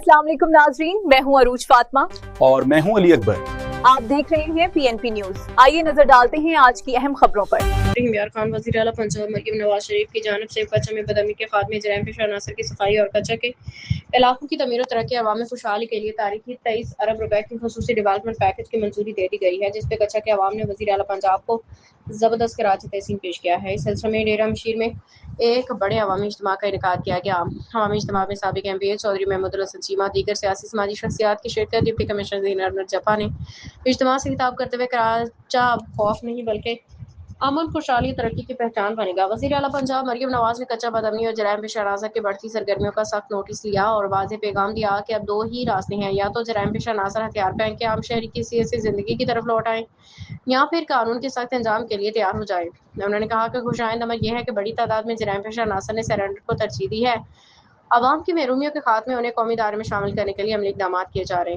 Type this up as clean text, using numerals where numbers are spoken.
अस्सलाम वालेकुम नाजरीन, मैं हूं अरूज फातिमा और मैं हूं अली अकबर। आप देख रहे हैं PNP न्यूज। आइए नजर डालते हैं आज की अहम खबरों पर। इमरान खान वज़ीर आला पंजाब मरीम नवाज शरीफ की जानिब से कच्चा में बदअमनी के खात्मे, जराइम पेशा अनासर की सफाई और कच्चा के इलाकों की तमीर और तरक्की अवामी खुशहाली के लिए तारीखी 23 अरब रुपए की खसूसी डेवलपमेंट पैकेज की मंजूरी दे दी गई है, जिस पे कच्चा के अवाम ने वज़ीर आला पंजाब को जबरदस्त खराज तहसीन पेश किया है। इस सिलसिले में डेरा मशीर में एक बड़े अवामी इज्तिमा का इनेकाद किया गया। अवामी इज्तिमा में साबिक MPA चौधरी महमूदुल हसन चीमा, दीगर सियासी समाजी शख्सियात की शिरकत। डिप्टी कमिश्नर ज़ीना अहमद जप्पा ने इज्तिमा से खिताब करते हुए कराचा अब खौफ नहीं बल्कि अमन, खुशहाली, तरक्की की पहचान बनेगा। वज़ीर आला पंजाब मरियम नवाज ने कच्चा बदअमनी और जराइम पेशा अनासर की बढ़ती सरगर्मियों का सख्त नोटिस लिया और वाज़ेह पैगाम दिया कि अब दो ही रास्ते हैं, या तो जराइम पेशा अनासर हथियार फेंक के आम शहरी की सियासी जिंदगी की तरफ लौट आएं या फिर कानून के सख्त इंजाम के लिए तैयार हो जाए। उन्होंने कहा कि खुशाइंद अमर यह है कि बड़ी तादाद में जराइम पेशा अनासर ने सरेंडर को तरजीह दी है। अवाम की महरूमियों के खात्मे उन्हें कौमी दायरे में शामिल करने के लिए अमली इक़दामात किए जा रहे हैं।